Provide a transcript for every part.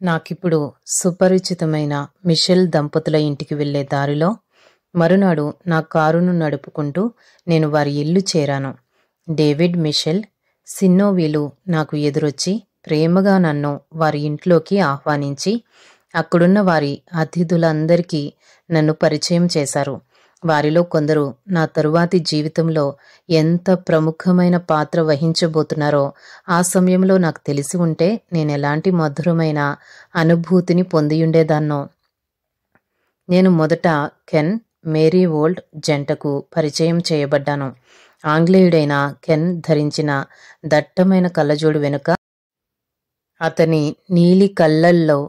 నాకిప్పుడు సుపరిచితమైన మిషెల్ దంపతుల ఇంటికి వెళ్లే దారిలో మరునాడు నా కారును నడుపుకుంటూ నేను వారి ఇల్లు చేరాను. డేవిడ్, మిషెల్ సిన్నోవీలు నాకు ఎదురొచ్చి ప్రేమగా నన్ను వారి ఇంట్లోకి ఆహ్వానించి అక్కడున్న వారి అతిథులందరికీ నన్ను పరిచయం చేశారు. వారిలో కొందరు నా తరువాతి జీవితంలో ఎంత ప్రముఖమైన పాత్ర వహించబోతున్నారో ఆ సమయంలో నాకు తెలిసి ఉంటే నేనెలాంటి మధురమైన అనుభూతిని పొందియుండేదాన్నో. నేను మొదట కెన్, మేరీ వోల్డ్ జంటకు పరిచయం చేయబడ్డాను. ఆంగ్లేయుడైన కెన్ ధరించిన దట్టమైన కళ్ళజోడు వెనుక అతని నీలి కళ్ళల్లో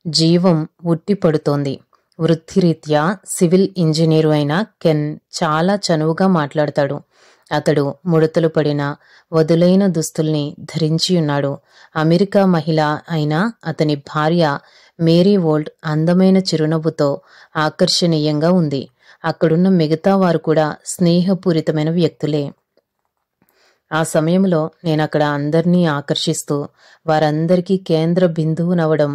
జీవం ఉట్టిపడుతోంది. వృత్తిరీత్యా సివిల్ ఇంజనీరు అయిన కెన్ చాలా చనువుగా మాట్లాడతాడు. అతడు ముడతలు పడిన వదులైన దుస్తుల్ని ధరించియున్నాడు. అమెరికా మహిళ అయిన అతని భార్య మేరీ వోల్డ్ అందమైన చిరునవ్వుతో ఆకర్షణీయంగా ఉంది. అక్కడున్న మిగతా వారు కూడా స్నేహపూరితమైన వ్యక్తులే. ఆ సమయంలో నేనక్కడ అందర్నీ ఆకర్షిస్తూ వారందరికీ కేంద్ర బిందువునవడం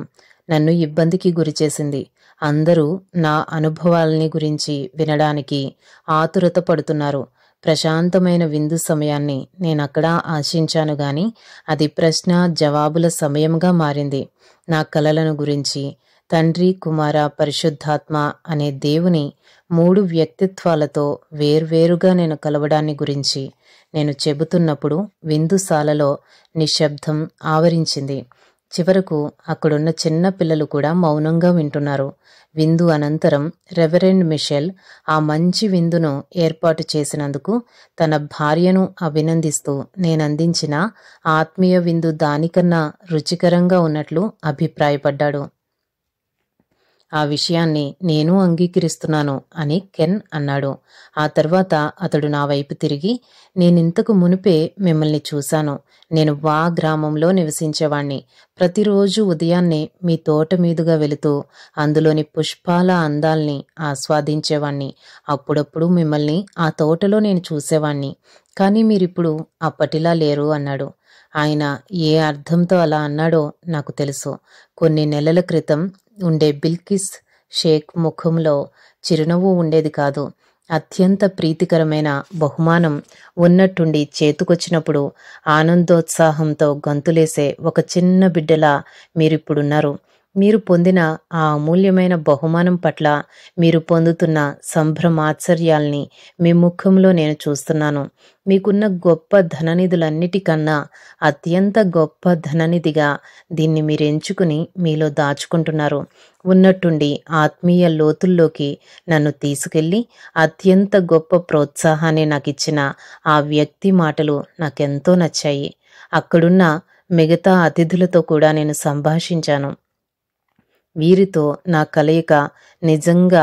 నన్ను ఇబ్బందికి గురిచేసింది. అందరూ నా అనుభవాల్ని గురించి వినడానికి ఆతురత పడుతున్నారు. ప్రశాంతమైన విందు సమయాన్ని నేనక్కడ ఆశించాను గాని అది ప్రశ్న జవాబుల సమయంగా మారింది. నా కలలను గురించి, తండ్రి, కుమార, పరిశుద్ధాత్మ అనే దేవుని 3 వ్యక్తిత్వాలతో వేర్వేరుగా నేను కలవడాన్ని గురించి నేను చెబుతున్నప్పుడు విందుశాలలో నిశ్శబ్దం ఆవరించింది. చివరకు అక్కడున్న చిన్న పిల్లలు కూడా మౌనంగా వింటున్నారు. విందు అనంతరం రెవరెండ్ మిషెల్ ఆ మంచి విందును ఏర్పాటు చేసినందుకు తన భార్యను అభినందిస్తూ నేనందించిన ఆత్మీయ విందు దానికన్నా రుచికరంగా ఉన్నట్లు అభిప్రాయపడ్డాడు. ఆ విషయాన్ని నేను అంగీకరిస్తున్నాను అని కెన్ అన్నాడు. ఆ తర్వాత అతడు నా వైపు తిరిగి, నేనింతకు మునిపే మిమ్మల్ని చూశాను. నేను వా గ్రామంలో నివసించేవాణ్ణి. ప్రతిరోజు ఉదయాన్నే మీ తోట మీదుగా వెళుతూ అందులోని పుష్పాల అందాల్ని ఆస్వాదించేవాణ్ణి. అప్పుడప్పుడు మిమ్మల్ని ఆ తోటలో నేను చూసేవాణ్ణి. కానీ మీరిప్పుడు అప్పటిలా లేరు అన్నాడు. ఆయన ఏ అర్థంతో అలా అన్నాడో నాకు తెలుసు. కొన్ని నెలల క్రితం ఉండే బిల్కిస్ షేక్ ముఖంలో చిరునవ్వు ఉండేది కాదు. అత్యంత ప్రీతికరమైన బహుమానం ఉన్నట్టుండి చేతుకొచ్చినప్పుడు ఆనందోత్సాహంతో గంతులేసే ఒక చిన్న బిడ్డలా మీరిప్పుడున్నారు. మీరు పొందిన ఆ అమూల్యమైన బహుమానం పట్ల మీరు పొందుతున్న సంభ్రమాశ్చర్యాల్ని మీ ముఖంలో నేను చూస్తున్నాను. మీకున్న గొప్ప ధననిధులన్నిటికన్నా అత్యంత గొప్ప ధననిధిగా దీన్ని మీరెంచుకుని మీలో దాచుకుంటున్నారు. ఉన్నట్టుండి ఆత్మీయ లోతుల్లోకి నన్ను తీసుకెళ్ళి అత్యంత గొప్ప ప్రోత్సాహాన్ని నాకిచ్చిన ఆ వ్యక్తి మాటలు నాకెంతో నచ్చాయి. అక్కడున్న మిగతా అతిథులతో కూడా నేను సంభాషించాను. వీరితో నా కలయిక నిజంగా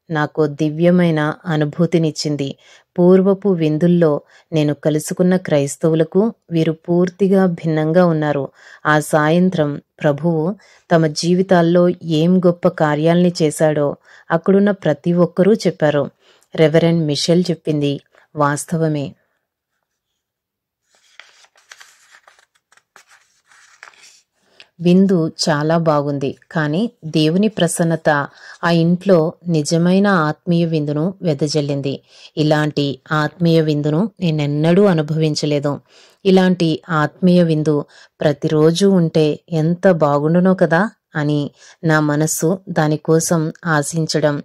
నాకు దివ్యమైన అనుభూతినిచ్చింది. పూర్వపు విందుల్లో నేను కలుసుకున్న క్రైస్తవులకు వీరు పూర్తిగా భిన్నంగా ఉన్నారు. ఆ సాయంత్రం ప్రభువు తమ జీవితాల్లో ఏం గొప్ప కార్యాల్ని చేశాడో అక్కడున్న ప్రతి ఒక్కరూ చెప్పారు. రెవరెండ్ మిషెల్ చెప్పింది వాస్తవమే. విందు చాలా బాగుంది, కానీ దేవుని ప్రసన్నత ఆ ఇంట్లో నిజమైన ఆత్మీయ విందును వెదజల్లింది. ఇలాంటి ఆత్మీయ విందును నేనెన్నడూ అనుభవించలేదు. ఇలాంటి ఆత్మీయ విందు ప్రతిరోజు ఉంటే ఎంత బాగుండునో కదా అని నా మనస్సు దానికోసం ఆశించడం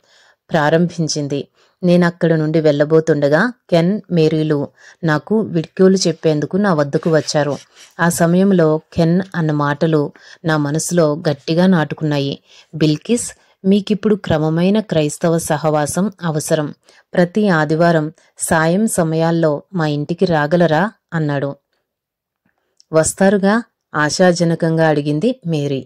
ప్రారంభించింది. నేనక్కడ నుండి వెళ్ళబోతుండగా కెన్, మేరీలు నాకు వీడ్కోలు చెప్పేందుకు నా వద్దకు వచ్చారు. ఆ సమయంలో కెన్ అన్న మాటలు నా మనసులో గట్టిగా నాటుకున్నాయి. బిల్కిస్, మీకిప్పుడు క్రమమైన క్రైస్తవ సహవాసం అవసరం. ప్రతి ఆదివారం సాయం సమయాల్లో మా ఇంటికి రాగలరా అన్నాడు. వస్తారుగా? ఆశాజనకంగా అడిగింది మేరీ.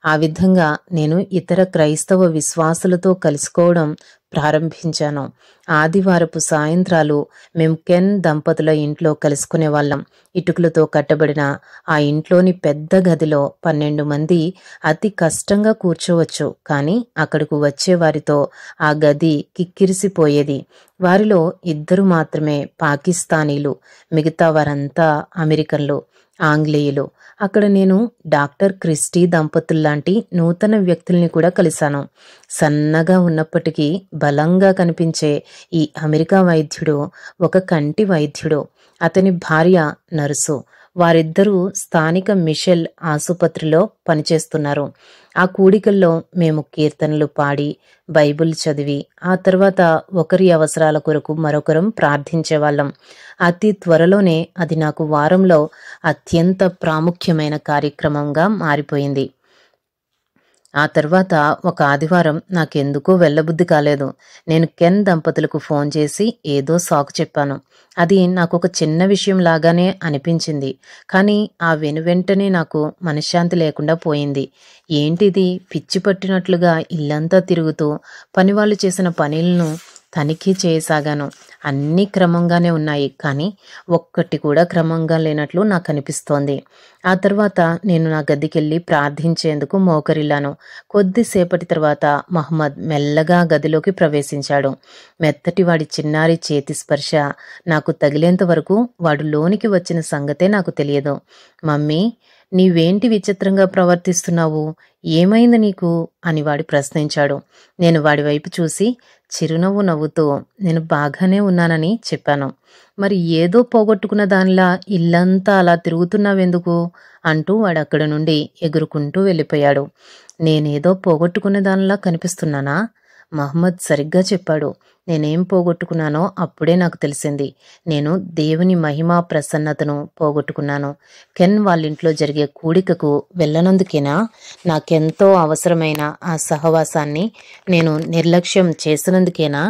ఆ విధంగా నేను ఇతర క్రైస్తవ విశ్వాసులతో కలుసుకోవడం ప్రారంభించాను. ఆదివారపు సాయంత్రాలు మేం కెన్ దంపతుల ఇంట్లో కలుసుకునే వాళ్ళం. ఇటుకలతో కట్టబడిన ఆ ఇంట్లోని పెద్ద గదిలో 12 మంది అతి కష్టంగా కూర్చోవచ్చు. కానీ అక్కడకు వచ్చే వారితో ఆ గది కిక్కిరిసిపోయేది. వారిలో 2 మాత్రమే పాకిస్తానీలు, మిగతా వారంతా అమెరికన్లు. ఆంగ్లేయులు. అక్కడ నేను డాక్టర్ క్రిస్టీ దంపతుల్లాంటి నూతన వ్యక్తుల్ని కూడా కలిశాను. సన్నగా ఉన్నప్పటికీ బలంగా కనిపించే ఈ అమెరికా వైద్యుడు ఒక కంటి వైద్యుడు. అతని భార్య నర్సు. వారిద్దరూ స్థానిక మిషెల్ ఆసుపత్రిలో పనిచేస్తున్నారు. ఆ కూడికల్లో మేము కీర్తనలు పాడి, బైబిల్ చదివి, ఆ తర్వాత ఒకరి అవసరాల కొరకు మరొకరం ప్రార్థించేవాళ్ళం. అతి త్వరలోనే అది నాకు వారంలో అత్యంత ప్రాముఖ్యమైన కార్యక్రమంగా మారిపోయింది. ఆ తర్వాత ఒక ఆదివారం నాకెందుకో వెళ్ళబుద్ధి కాలేదు. నేను కెన్ దంపతులకు ఫోన్ చేసి ఏదో సాకు చెప్పాను. అది నాకొక చిన్న విషయం లాగానే అనిపించింది. కానీ ఆ వెనువెంటనే నాకు మనశ్శాంతి లేకుండా పోయింది. ఏంటిది, పిచ్చి పట్టినట్లుగా ఇల్లంతా తిరుగుతూ పనివాళ్ళు చేసిన పనులను తనిఖీ చేయసాగాను. అన్నీ క్రమంగానే ఉన్నాయి, కానీ ఒక్కటి కూడా క్రమంగా లేనట్లు నాకు అనిపిస్తోంది. ఆ తర్వాత నేను నా గదికెళ్ళి ప్రార్థించేందుకు మోకరిల్లాను. కొద్దిసేపటి తర్వాత మహమ్మద్ మెల్లగా గదిలోకి ప్రవేశించాడు. మెత్తటి వాడి చిన్నారి చేతి స్పర్శ నాకు తగిలేంత వరకు వాడు లోనికి వచ్చిన సంగతే నాకు తెలియదు. మమ్మీ, నీవేంటి విచిత్రంగా ప్రవర్తిస్తున్నావు? ఏమైంది నీకు అని వాడు ప్రశ్నించాడు. నేను వాడి వైపు చూసి చిరునవ్వు నవ్వుతూ నేను బాగానే ఉన్నానని చెప్పాను. మరి ఏదో పోగొట్టుకున్న దానిలా ఇల్లంతా అలా తిరుగుతున్నావెందుకు అంటూ వాడు అక్కడి నుండి ఎగురుకుంటూ వెళ్ళిపోయాడు. నేనేదో పోగొట్టుకున్న దానిలా కనిపిస్తున్నానా? మహమ్మద్ సరిగ్గా చెప్పాడు. నేనేం పోగొట్టుకున్నానో అప్పుడే నాకు తెలిసింది. నేను దేవుని మహిమా ప్రసన్నతను పోగొట్టుకున్నాను. కెన్ వాళ్ళింట్లో జరిగే కూడికకు వెళ్ళనందుకేనా? నాకెంతో అవసరమైన ఆ సహవాసాన్ని నేను నిర్లక్ష్యం చేసినందుకేనా?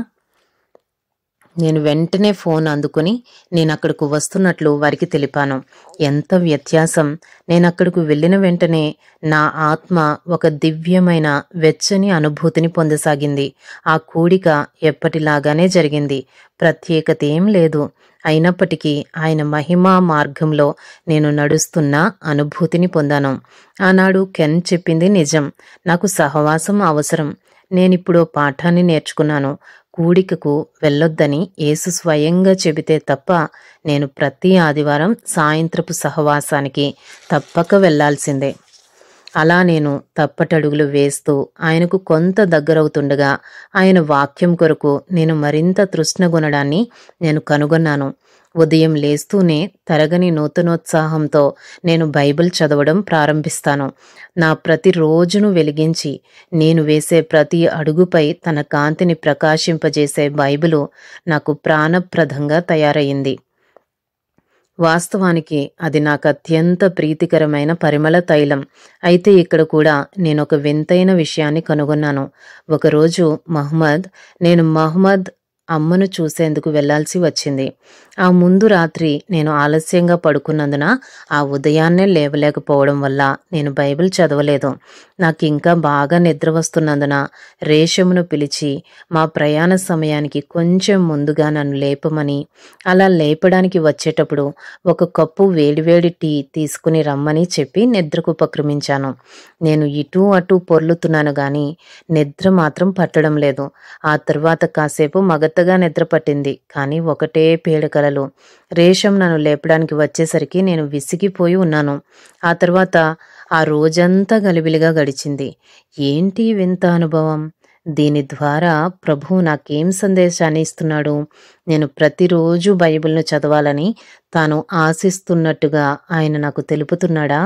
నేను వెంటనే ఫోన్ అందుకుని నేను అక్కడకు వస్తున్నట్లు వారికి తెలిపాను. ఎంత వ్యత్యాసం! నేను అక్కడకు వెళ్ళిన వెంటనే నా ఆత్మ ఒక దివ్యమైన వెచ్చని అనుభూతిని పొందసాగింది. ఆ కూడిక ఎప్పటిలాగానే జరిగింది. ప్రత్యేకత ఏం లేదు. అయినప్పటికీ ఆయన మహిమా మార్గంలో నేను నడుస్తున్న అనుభూతిని పొందాను. ఆనాడు కెన్ చెప్పింది నిజం. నాకు సహవాసం అవసరం. నేనిప్పుడో పాఠాన్ని నేర్చుకున్నాను. కూడికకు వెళ్ళొద్దని యేసు స్వయంగా చెబితే తప్ప నేను ప్రతి ఆదివారం సాయంత్రపు సహవాసానికి తప్పక వెళ్లాల్సిందే. అలా నేను తప్పటడుగులు వేస్తూ ఆయనకు కొంత దగ్గరవుతుండగా ఆయన వాక్యం కొరకు నేను మరింత తృష్ణగొనడాన్ని నేను కనుగొన్నాను. ఉదయం లేస్తూనే తరగని నూతనోత్సాహంతో నేను బైబిల్ చదవడం ప్రారంభిస్తాను. నా ప్రతి రోజును వెలిగించి నేను వేసే ప్రతి అడుగుపై తన కాంతిని ప్రకాశింపజేసే బైబిలు నాకు ప్రాణప్రదంగా తయారయింది. వాస్తవానికి అది నాకు అత్యంత ప్రీతికరమైన పరిమళ తైలం. అయితే ఇక్కడ కూడా నేనొక వింతైన విషయాన్ని కనుగొన్నాను. ఒకరోజు నేను మహమ్మద్ అమ్మను చూసేందుకు వెళ్లాల్సి వచ్చింది. ఆ ముందు రాత్రి నేను ఆలస్యంగా పడుకున్నందున ఆ ఉదయాన్నే లేవలేకపోవడం వల్ల నేను బైబిల్ చదవలేదు. నాకింకా బాగా నిద్ర వస్తున్నందున రేషమును పిలిచి మా ప్రయాణ సమయానికి కొంచెం ముందుగా నన్ను లేపమని, అలా లేపడానికి వచ్చేటప్పుడు ఒక కప్పు వేడివేడి టీ తీసుకుని రమ్మని చెప్పి నిద్రకు ఉపక్రమించాను. నేను ఇటూ అటూ పొర్లుతున్నాను గాని నిద్ర మాత్రం పట్టడం లేదు. ఆ తర్వాత కాసేపు మగతగా నిద్ర పట్టింది, కానీ ఒకటే పీడకలలు. రేషం నన్ను లేపడానికి వచ్చేసరికి నేను విసిగిపోయి ఉన్నాను. ఆ తర్వాత ఆ రోజంతా గలిబిలిగా గడిచింది. ఏంటి వింత అనుభవం? దీని ద్వారా ప్రభువు నాకేం సందేశాన్ని ఇస్తున్నాడు? నేను ప్రతిరోజు బైబిల్ను చదవాలని తాను ఆశిస్తున్నట్టుగా ఆయన నాకు తెలుపుతున్నాడా?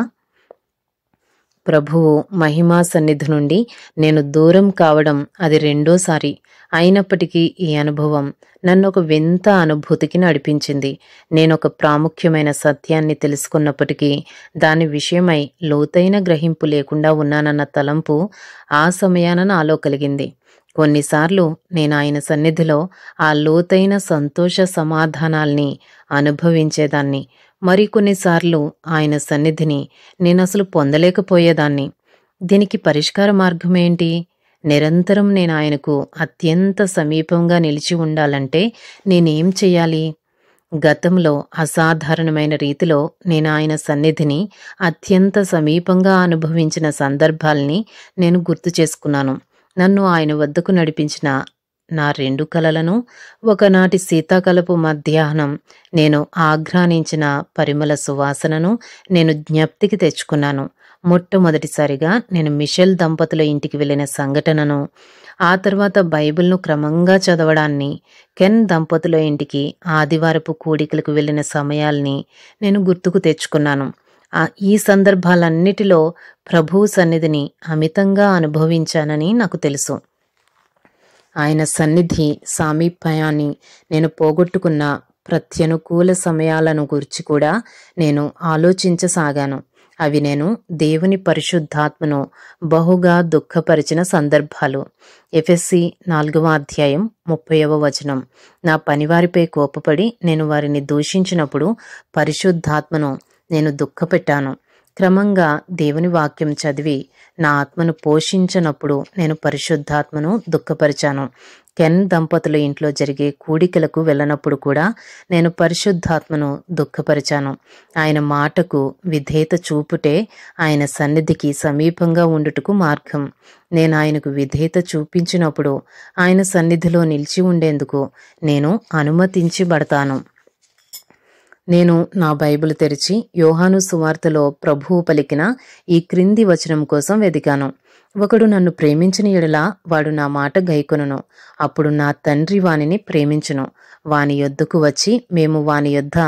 ప్రభువు మహిమా సన్నిధి నుండి నేను దూరం కావడం అది రెండోసారి. అయినప్పటికీ ఈ అనుభవం నన్నొక వింత అనుభూతికి నడిపించింది. నేనొక ప్రాముఖ్యమైన సత్యాన్ని తెలుసుకున్నప్పటికీ దాని విషయమై లోతైన గ్రహింపు లేకుండా ఉన్నానన్న తలంపు ఆ సమయాన నాలో కలిగింది. కొన్నిసార్లు నేను ఆయన సన్నిధిలో ఆ లోతైన సంతోష సమాధానాల్ని అనుభవించేదాన్ని. మరికొన్నిసార్లు ఆయన సన్నిధిని నేనసలు పొందలేకపోయేదాన్ని. దీనికి పరిష్కార మార్గమేంటి? నిరంతరం నేను ఆయనకు అత్యంత సమీపంగా నిలిచి ఉండాలంటే నేనేం చెయ్యాలి? గతంలో అసాధారణమైన రీతిలో నేను ఆయన సన్నిధిని అత్యంత సమీపంగా అనుభవించిన సందర్భాల్ని నేను గుర్తు చేసుకున్నాను. నన్ను ఆయన వద్దకు నడిపించిన నా 2 కలలను, ఒకనాటి శీతాకాలపు మధ్యాహ్నం నేను ఆఘ్రానించిన పరిమళ సువాసనను నేను జ్ఞప్తికి తెచ్చుకున్నాను. మొట్టమొదటిసారిగా నేను మిషెల్ దంపతుల ఇంటికి వెళ్ళిన సంఘటనను, ఆ తర్వాత బైబిల్ను క్రమంగా చదవడాన్ని, కెన్ దంపతుల ఇంటికి ఆదివారపు కూడికలకు వెళ్ళిన సమయాల్ని నేను గుర్తుకు తెచ్చుకున్నాను. ఈ సందర్భాలన్నిటిలో ప్రభువు సన్నిధిని అమితంగా అనుభవించానని నాకు తెలుసు. ఆయన సన్నిధి సామీప్యాన్ని నేను పోగొట్టుకున్న ప్రత్యనుకూల సమయాలను గురించి కూడా నేను ఆలోచించసాగాను. అవి నేను దేవుని పరిశుద్ధాత్మను బహుగా దుఃఖపరిచిన సందర్భాలు. ఎఫెసీ 4వ అధ్యాయం 30వ వచనం. నా పనివారిపై కోపపడి నేను వారిని దూషించినప్పుడు పరిశుద్ధాత్మను నేను దుఃఖపెట్టాను. క్రమంగా దేవుని వాక్యం చదివి నా ఆత్మను పోషించనప్పుడు నేను పరిశుద్ధాత్మను దుఃఖపరిచాను. కెన్ దంపతుల ఇంట్లో జరిగే కూడికలకు వెళ్ళనప్పుడు కూడా నేను పరిశుద్ధాత్మను దుఃఖపరిచాను. ఆయన మాటకు విధేయత చూపుటే ఆయన సన్నిధికి సమీపంగా ఉండుటకు మార్గం. నేను ఆయనకు విధేయత చూపించినప్పుడు ఆయన సన్నిధిలో నిలిచి ఉండేందుకు నేను అనుమతించబడతాను. నేను నా బైబిల్ తెరిచి యోహాను సువార్తలో ప్రభువు పలికిన ఈ క్రింది వచనం కోసం వెదికాను. ఒకడు నన్ను ప్రేమించిన యెడల వాడు నా మాట గైకొనును. అప్పుడు నా తండ్రి వానిని ప్రేమించును. వాని యొద్దకు వచ్చి మేము వాని యొద్ద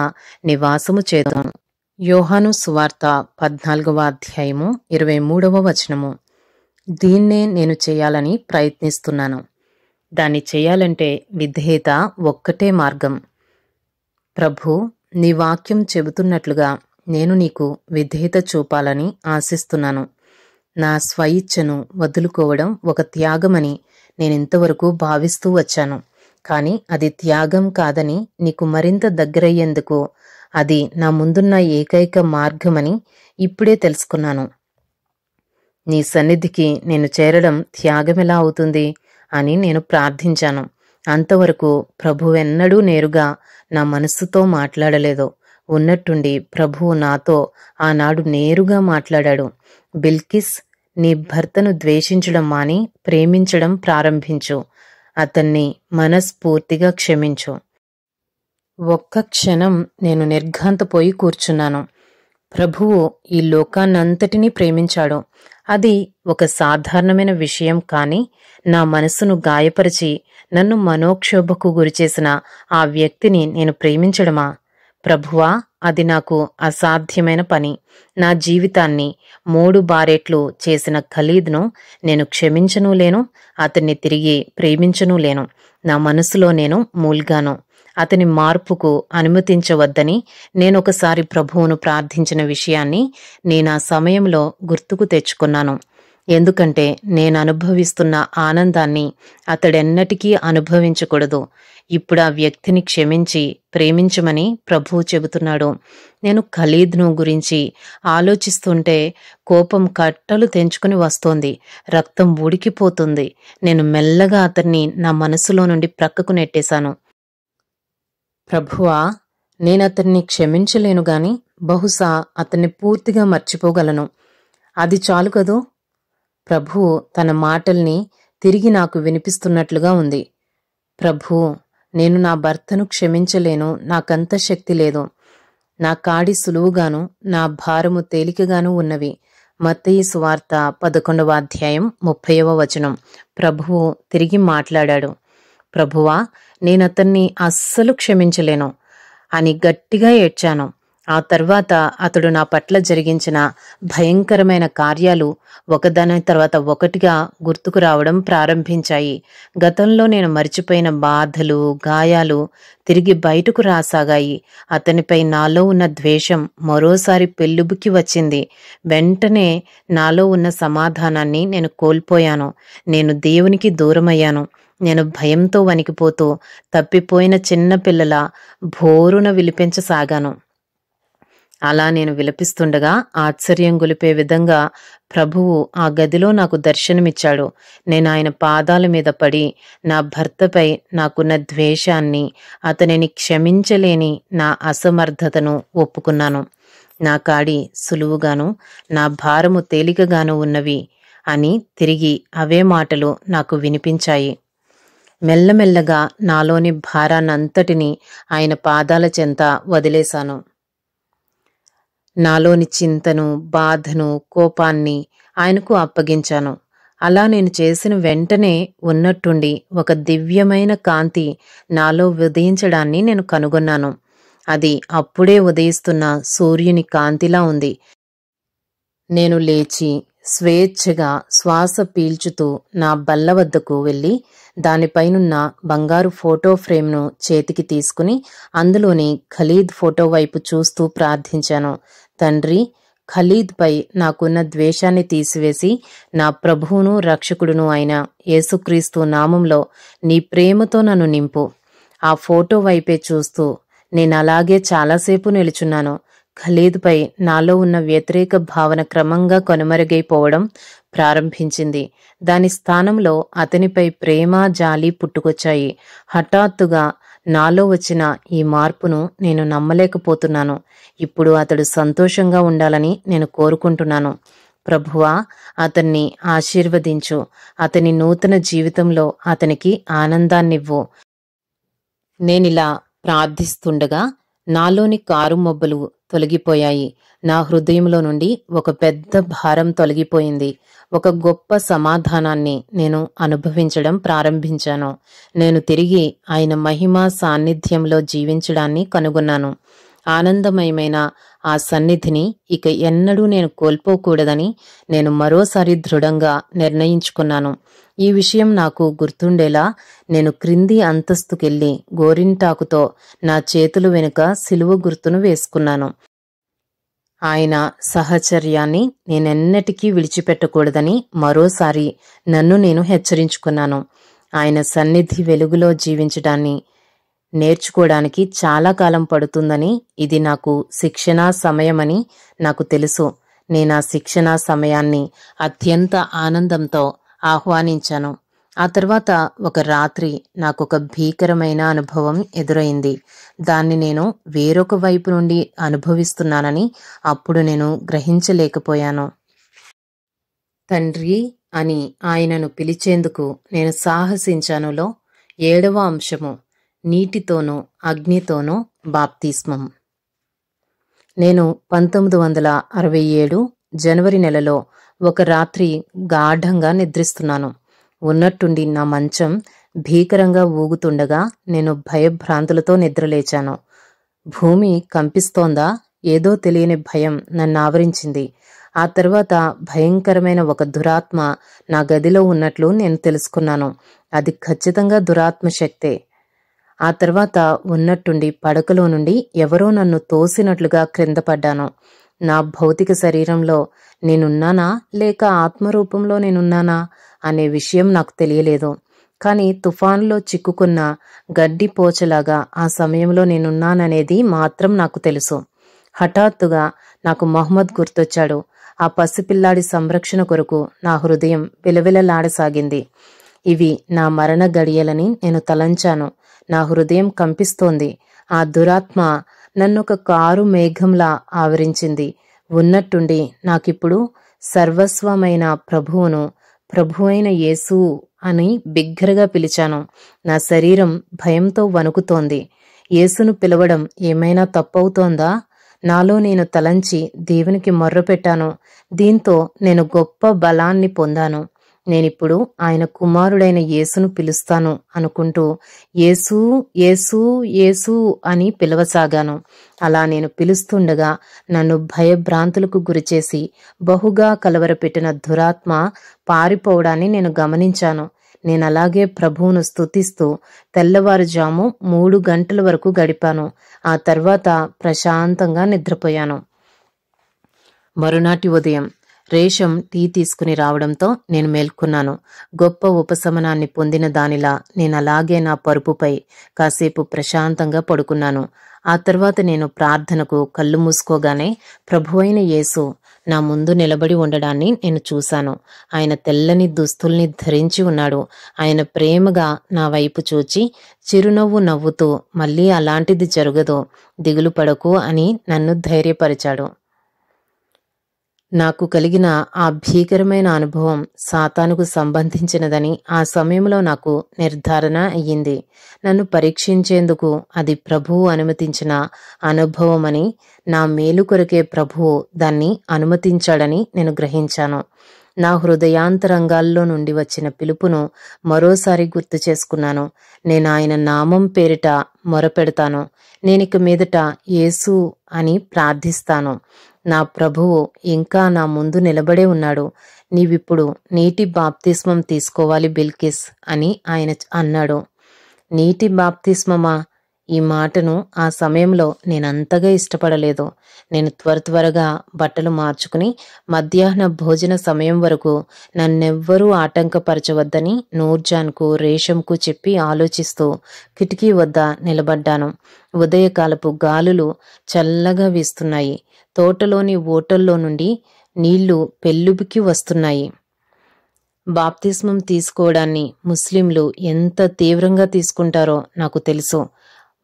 నివాసము చేద్దాము. యోహాను సువార్త 14వ అధ్యాయము 23వ వచనము. దీన్నే నేను చేయాలని ప్రయత్నిస్తున్నాను. దాన్ని చేయాలంటే విధేయత ఒక్కటే మార్గం. ప్రభు, నీ వాక్యం చెబుతున్నట్లుగా నేను నీకు విధేయత చూపాలని ఆశిస్తున్నాను. నా స్వయిచ్ఛను వదులుకోవడం ఒక త్యాగమని నేనింతవరకు భావిస్తూ వచ్చాను. కానీ అది త్యాగం కాదని, నీకు మరింత దగ్గరయ్యేందుకు అది నా ముందున్న ఏకైక మార్గమని ఇప్పుడే తెలుసుకున్నాను. నీ సన్నిధికి నేను చేరడం త్యాగమెలా అవుతుంది అని నేను ప్రార్థించాను. అంతవరకు ప్రభువెన్నడూ నేరుగా నా మనస్సుతో మాట్లాడలేదు. ఉన్నట్టుండి ప్రభువు నాతో ఆనాడు నేరుగా మాట్లాడాడు. బిల్కిస్, నీ భర్తను ద్వేషించడం మాని ప్రేమించడం ప్రారంభించు. అతన్ని మనస్ఫూర్తిగా క్షమించు. ఒక్క క్షణం నేను నిర్ఘాంతపోయి కూర్చున్నాను. ప్రభువు ఈ లోకాన్నంతటినీ ప్రేమించాడు. అది ఒక సాధారణమైన విషయం. కానీ నా మనస్సును గాయపరిచి నన్ను మనోక్షోభకు గురిచేసిన ఆ వ్యక్తిని నేను ప్రేమించడమా? ప్రభువా, అది నాకు అసాధ్యమైన పని. నా జీవితాన్ని 3 బారెట్లు చేసిన ఖలీద్ను నేను క్షమించనూ లేను, అతన్ని తిరిగి ప్రేమించనూ లేను. నా మనసులో నేను మూల్గాను. అతని మార్పుకు అనుమతించవద్దని నేనొకసారి ప్రభువును ప్రార్థించిన విషయాన్ని నేను ఆ సమయంలో గుర్తుకు తెచ్చుకున్నాను. ఎందుకంటే నేను అనుభవిస్తున్న ఆనందాన్ని అతడెన్నటికీ అనుభవించకూడదు. ఇప్పుడు ఆ వ్యక్తిని క్షమించి ప్రేమించమని ప్రభువు చెబుతున్నాడు. నేను ఖలీద్ను గురించి ఆలోచిస్తుంటే కోపం కట్టలు తెంచుకుని వస్తోంది. రక్తం ఉడికిపోతుంది. నేను మెల్లగా అతన్ని నా మనసులో నుండి ప్రక్కకు నెట్టేశాను. ప్రభువా, నేనతన్ని క్షమించలేను గాని బహుశా అతన్ని పూర్తిగా మర్చిపోగలను. అది చాలు కదూ? ప్రభువు తన మాటల్ని తిరిగి నాకు వినిపిస్తున్నట్లుగా ఉంది. ప్రభూ, నేను నా భర్తను క్షమించలేను, నాకంత శక్తి లేదు. నా కాడి సులువుగాను నా భారము తేలికగాను ఉన్నవి. మత్తయి సువార్త 11వ అధ్యాయం 30వ వచనం. ప్రభువు తిరిగి మాట్లాడాడు. ప్రభువా, నేనతన్ని అస్సలు క్షమించలేను అని గట్టిగా ఏడ్చాను. ఆ తర్వాత అతడు నా పట్ల జరిగించిన భయంకరమైన కార్యాలు ఒకదాని తర్వాత ఒకటిగా గుర్తుకు రావడం ప్రారంభించాయి. గతంలో నేను మరిచిపోయిన బాధలు, గాయాలు తిరిగి బయటకు రాసాగాయి. అతనిపై నాలో ఉన్న ద్వేషం మరోసారి పెళ్ళుబుకి వచ్చింది. వెంటనే నాలో ఉన్న సమాధానాన్ని నేను కోల్పోయాను. నేను దేవునికి దూరమయ్యాను. నేను భయంతో వణికిపోతూ తప్పిపోయిన చిన్నపిల్లల భోరున విలిపించసాగాను. అలా నేను విలపిస్తుండగా ఆశ్చర్యం గొలిపే విధంగా ప్రభువు ఆ గదిలో నాకు దర్శనమిచ్చాడు. నేను ఆయన పాదాల మీద పడి నా భర్తపై నాకున్న ద్వేషాన్ని, అతనిని క్షమించలేని నా అసమర్థతను ఒప్పుకున్నాను. నా కాడి సులువుగాను నా భారము తేలికగాను ఉన్నవి అని తిరిగి అవే మాటలు నాకు వినిపించాయి. మెల్లమెల్లగా నాలోని భారాన్నంతటినీ ఆయన పాదాల చెంత వదిలేశాను. నాలోని చింతను, బాధను, కోపాన్ని ఆయనకు అప్పగించాను. అలా నేను చేసిన వెంటనే ఉన్నట్టుండి ఒక దివ్యమైన కాంతి నాలో ఉదయించడాన్ని నేను కనుగొన్నాను. అది అప్పుడే ఉదయిస్తున్న సూర్యుని కాంతిలా ఉంది. నేను లేచి స్వేచ్ఛగా శ్వాస పీల్చుతూ నా బల్ల వద్దకు వెళ్ళి దానిపైనున్న బంగారు ఫోటో ఫ్రేమ్ను చేతికి తీసుకుని అందులోని ఖలీద్ ఫోటో వైపు చూస్తూ ప్రార్థించాను. తండ్రి, ఖలీద్పై నాకున్న ద్వేషాన్ని తీసివేసి నా ప్రభువును రక్షకుడును అయిన యేసుక్రీస్తు నామంలో నీ ప్రేమతో నన్ను నింపు. ఆ ఫోటో వైపే చూస్తూ నేనలాగే చాలాసేపు నిలుచున్నాను. ఖలీద్పై నాలో ఉన్న వ్యతిరేక భావన క్రమంగా కనుమరుగైపోవడం ప్రారంభించింది. దాని స్థానంలో అతనిపై ప్రేమ, జాలి పుట్టుకొచ్చాయి. హఠాత్తుగా నాలో వచ్చిన ఈ మార్పును నేను నమ్మలేకపోతున్నాను. ఇప్పుడు అతడు సంతోషంగా ఉండాలని నేను కోరుకుంటున్నాను. ప్రభువా, అతన్ని ఆశీర్వదించు. అతని నూతన జీవితంలో అతనికి ఆనందాన్నివ్వు. నేనిలా ప్రార్థిస్తుండగా నాలోని కారు మబ్బులు తొలగిపోయాయి. నా హృదయంలో నుండి ఒక పెద్ద భారం తొలగిపోయింది. ఒక గొప్ప సమాధానాన్ని నేను అనుభవించడం ప్రారంభించాను. నేను తిరిగి ఆయన మహిమా సాన్నిధ్యంలో జీవించడాన్ని కనుగొన్నాను. ఆనందమయమైన ఆ సన్నిధిని ఇక ఎన్నడూ నేను కోల్పోకూడదని నేను మరోసారి దృఢంగా నిర్ణయించుకున్నాను. ఈ విషయం నాకు గుర్తుండేలా నేను క్రింది అంతస్తుకెళ్ళి గోరింటాకుతో నా చేతులు వెనుక సిలువ గుర్తును వేసుకున్నాను. ఆయన సహచర్యాన్ని నేనెన్నటికీ విడిచిపెట్టకూడదని మరోసారి నన్ను నేను హెచ్చరించుకున్నాను. ఆయన సన్నిధి వెలుగులో జీవించడాన్ని నేర్చుకోవడానికి చాలా కాలం పడుతుందని, ఇది నాకు శిక్షణా సమయమని నాకు తెలుసు. నేను ఆ శిక్షణా సమయాన్ని అత్యంత ఆనందంతో ఆహ్వానించాను. ఆ తర్వాత ఒక రాత్రి నాకొక భీకరమైన అనుభవం ఎదురైంది. దాన్ని నేను వేరొక వైపు నుండి అనుభవిస్తున్నానని అప్పుడు నేను గ్రహించలేకపోయాను. తండ్రి అని ఆయనను పిలిచేందుకు నేను సాహసించానులో 7వ అంశము, నీటితోనూ అగ్నితోనూ బాప్తిస్మం. నేను 1967 జనవరి నెలలో ఒక రాత్రి గాఢంగా నిద్రిస్తున్నాను. ఉన్నట్టుండి నా మంచం భీకరంగా ఊగుతుండగా నేను భయభ్రాంతులతో నిద్రలేచాను. భూమి కంపిస్తోందా? ఏదో తెలియని భయం నన్ను ఆవరించింది. ఆ తర్వాత భయంకరమైన ఒక దురాత్మ నా గదిలో ఉన్నట్లు నేను తెలుసుకున్నాను. అది ఖచ్చితంగా దురాత్మ శక్తే. ఆ తర్వాత ఉన్నట్టుండి పడకలో నుండి ఎవరో నన్ను తోసినట్లుగా క్రింద పడ్డాను. నా భౌతిక శరీరంలో నేనున్నానా లేక ఆత్మరూపంలో నేనున్నానా అనే విషయం నాకు తెలియలేదు. కానీ తుఫానులో చిక్కుకున్న గడ్డి పోచలాగా ఆ సమయంలో నేనున్నాననేది మాత్రం నాకు తెలుసు. హఠాత్తుగా నాకు మహమ్మద్ గుర్తొచ్చాడు. ఆ పసిపిల్లాడి సంరక్షణ కొరకు నా హృదయం విలవిలలాడసాగింది. ఇవి నా మరణ గడియలని నేను తలంచాను. నా హృదయం కంపిస్తోంది. ఆ దురాత్మ నన్నొక కారు మేఘంలా ఆవరించింది. ఉన్నట్టుండి నాకిప్పుడు సర్వస్వమైన ప్రభువైన యేసు అని బిగ్గరగా పిలిచాను. నా శరీరం భయంతో వణుకుతోంది. యేసును పిలవడం ఏమైనా తప్పవుతోందా? నాలో నేను తలంచి దేవునికి మొర్రపెట్టాను. దీంతో నేను గొప్ప బలాన్ని పొందాను. నేనిప్పుడు ఆయన కుమారుడైన యేసును పిలుస్తాను అనుకుంటూ యేసు యేసు యేసు అని పిలవసాగాను. అలా నేను పిలుస్తుండగా నన్ను భయభ్రాంతులకు గురిచేసి బహుగా కలవరపెట్టిన దురాత్మ పారిపోవడాన్ని నేను గమనించాను. నేనలాగే ప్రభువును స్తుతిస్తూ తెల్లవారుజాము 3 గంటల వరకు గడిపాను. ఆ తర్వాత ప్రశాంతంగా నిద్రపోయాను. మరునాటి ఉదయం రేషం టీ తీసుకుని రావడంతో నేను మేల్కొన్నాను. గొప్ప ఉపశమనాన్ని పొందిన దానిలా నేనలాగే నా పరుపుపై కాసేపు ప్రశాంతంగా పడుకున్నాను. ఆ తర్వాత నేను ప్రార్థనకు కళ్ళు మూసుకోగానే ప్రభువైన యేసు నా ముందు నిలబడి ఉండడాన్ని నేను చూశాను. ఆయన తెల్లని దుస్తుల్ని ధరించి ఉన్నాడు. ఆయన ప్రేమగా నా వైపు చూచి చిరునవ్వు నవ్వుతూ మళ్ళీ అలాంటిది జరగదు, దిగులు పడకు అని నన్ను ధైర్యపరిచాడు. నాకు కలిగిన ఆ భీకరమైన అనుభవం సాతానుకు సంబంధించినదని ఆ సమయంలో నాకు నిర్ధారణ అయ్యింది. నన్ను పరీక్షించేందుకు అది ప్రభువు అనుమతించిన అనుభవమని, నా మేలు కొరకే ప్రభువు దాన్ని అనుమతించాడని నేను గ్రహించాను. నా హృదయాంతరంగాల్లో నుండి వచ్చిన పిలుపును మరోసారి గుర్తు చేసుకున్నాను. నేను ఆయన నామం పేరిట మొరపెడతాను. నేనిక మీదట యేసు అని ప్రార్థిస్తాను. నా ప్రభువు ఇంకా నా ముందు నిలబడే ఉన్నాడు. నీవిప్పుడు నీటి బాప్తిస్మం తీసుకోవాలి బిల్కిస్ అని ఆయన అన్నాడు. నీటి బాప్తిస్మమా? ఈ మాటను ఆ సమయంలో నేనంతగా ఇష్టపడలేదు. నేను త్వరగా బట్టలు మార్చుకుని మధ్యాహ్న భోజన సమయం వరకు నన్నెవ్వరూ ఆటంకపరచవద్దని నూర్జాన్కు, రేషంకు చెప్పి ఆలోచిస్తూ కిటికీ వద్ద నిలబడ్డాను. ఉదయకాలపు గాలులు చల్లగా వీస్తున్నాయి. తోటలోని ఓటల్లో నుండి నీళ్లు పెల్లుబికి వస్తున్నాయి. బాప్తిస్మం తీసుకోవడాన్ని ముస్లింలు ఎంత తీవ్రంగా తీసుకుంటారో నాకు తెలుసు.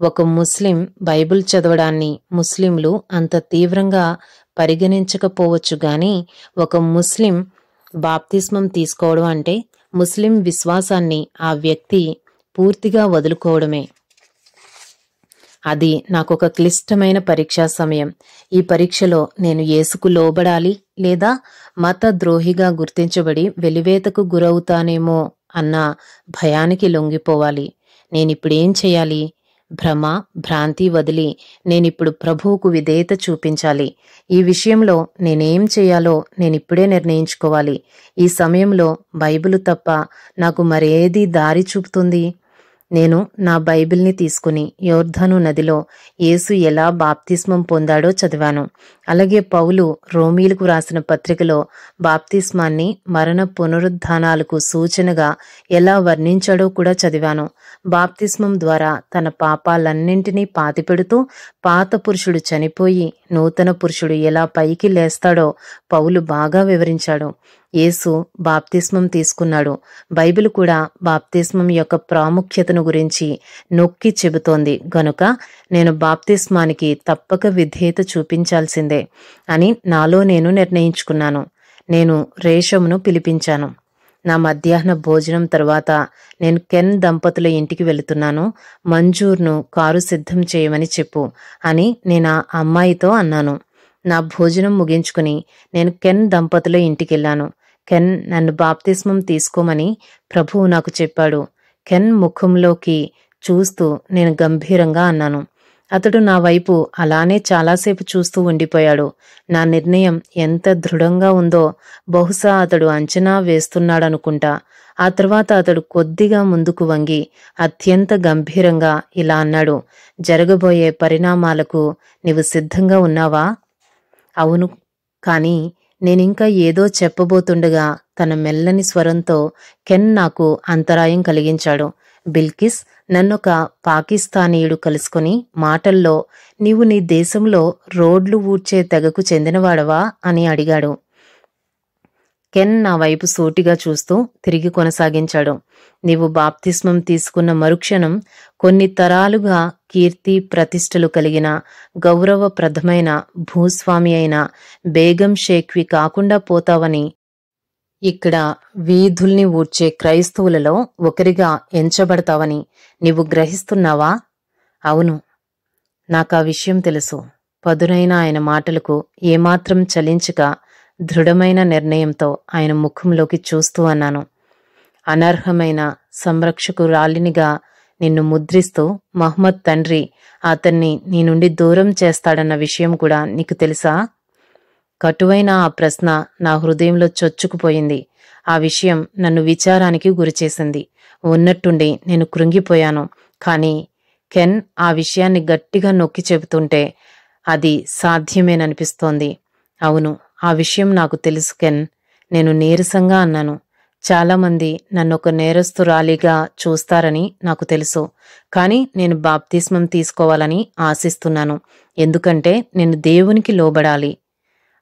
ఒక ముస్లిం బైబిల్ చదవడాన్ని ముస్లింలు అంత తీవ్రంగా పరిగణించకపోవచ్చు గాని, ఒక ముస్లిం బాప్తిస్మం తీసుకోవడం అంటే ముస్లిం విశ్వాసాన్ని ఆ వ్యక్తి పూర్తిగా వదులుకోవడమే. అది నాకొక క్లిష్టమైన పరీక్షా సమయం. ఈ పరీక్షలో నేను యేసుకు లోబడాలి లేదా మత ద్రోహిగా గుర్తించబడి వెలివేతకు గురవుతానేమో అన్న భయానికి లొంగిపోవాలి. నేనిప్పుడేం చేయాలి? భ్రాంతి వదిలి నేనిప్పుడు ప్రభువుకు విధేయత చూపించాలి. ఈ విషయంలో నేనేం చేయాలో నేనిప్పుడే నిర్ణయించుకోవాలి. ఈ సమయంలో బైబిలు తప్ప నాకు మరేది దారి చూపుతుంది? నేను నా బైబిల్ని తీసుకుని యోర్దాను నదిలో యేసు ఎలా బాప్తిస్మం పొందాడో చదివాను. అలాగే పౌలు రోమీలకు రాసిన పత్రికలో బాప్తిస్మాన్ని మరణ పునరుద్ధానాలకు సూచనగా ఎలా వర్ణించాడో కూడా చదివాను. బాప్తిస్మం ద్వారా తన పాపాలన్నింటినీ పాతిపెడుతూ పాత పురుషుడు చనిపోయి నూతన పురుషుడు ఎలా పైకి లేస్తాడో పౌలు బాగా వివరించాడు. యేసు బాప్తిస్మం తీసుకున్నాడు. బైబిల్ కూడా బాప్తిస్మం యొక్క ప్రాముఖ్యతను గురించి నొక్కి చెబుతోంది. గనుక నేను బాప్తిస్మానికి తప్పక విధేయత చూపించాల్సిందే అని నాలో నేను నిర్ణయించుకున్నాను. నేను రేషమును పిలిపించాను. నా మధ్యాహ్న భోజనం తరువాత నేను కెన్ దంపతుల ఇంటికి వెళుతున్నాను. మంజూర్ను కారు సిద్ధం చేయమని చెప్పు అని నేను ఆ అమ్మాయితో అన్నాను. నా భోజనం ముగించుకుని నేను కెన్ దంపతుల ఇంటికెళ్ళాను. కెన్ నన్ను బాప్తిస్మం తీసుకోమని ప్రభువు నాకు చెప్పాడు. కెన్ ముఖంలోకి చూస్తూ నేను గంభీరంగా అన్నాను. అతడు నా వైపు అలానే చాలాసేపు చూస్తూ ఉండిపోయాడు. నా నిర్ణయం ఎంత దృఢంగా ఉందో బహుశా అతడు అంచనా వేస్తున్నాడనుకుంటా. ఆ తర్వాత అతడు కొద్దిగా ముందుకు వంగి అత్యంత గంభీరంగా ఇలా అన్నాడు, జరగబోయే పరిణామాలకు నీవు సిద్ధంగా ఉన్నావా? అవును. కానీ నేనింకా ఏదో చెప్పబోతుండగా తన మెల్లని స్వరంతో కెన్ నాకు అంతరాయం కలిగించాడు. బిల్కిస్ నన్నొక పాకిస్తానీయుడు కలుసుకుని మాటల్లో నీవు నీ దేశంలో రోడ్లు ఊడ్చే తెగకు చెందినవాడవా అని అడిగాడు. కెన్ నా వైపు సూటిగా చూస్తూ తిరిగి కొనసాగించాడు. నీవు బాప్తిస్మం తీసుకున్న మరుక్షణం కొన్ని తరాలుగా కీర్తి ప్రతిష్టలు కలిగిన గౌరవప్రదమైన భూస్వామి అయిన బేగం షేక్వి కాకుండా పోతావని ఇక్కడ వీధుల్ని ఊడ్చే క్రైస్తవులలో ఒకరిగా ఎంచబడతావని నీవు గ్రహిస్తున్నావా? అవును, నాకా విషయం తెలుసు. పదునైన ఆయన మాటలకు ఏమాత్రం చలించక దృఢమైన నిర్ణయంతో ఆయన ముఖంలోకి చూస్తూ అన్నాను. అనర్హమైన సంరక్షకురాలినిగా నిన్ను ముద్రిస్తూ మహ్మద్ తండ్రి అతన్ని నీ నుండి దూరం చేస్తాడన్న విషయం కూడా నీకు తెలుసా? కటువైన ఆ ప్రశ్న నా హృదయంలో చొచ్చుకుపోయింది. ఆ విషయం నన్ను విచారానికి గురిచేసింది. ఉన్నట్టుండి నేను కృంగిపోయాను. కానీ కెన్ ఆ విషయాన్ని గట్టిగా నొక్కి చెబుతుంటే అది సాధ్యమేననిపిస్తోంది. అవును, ఆ విషయం నాకు తెలుసు కెన్. నేను నీరసంగా అన్నాను. చాలామంది నన్నొక నేరస్తురాలిగా చూస్తారని నాకు తెలుసు. కానీ నేను బాప్తిస్మం తీసుకోవాలని ఆశిస్తున్నాను. ఎందుకంటే నేను దేవునికి లోబడాలి.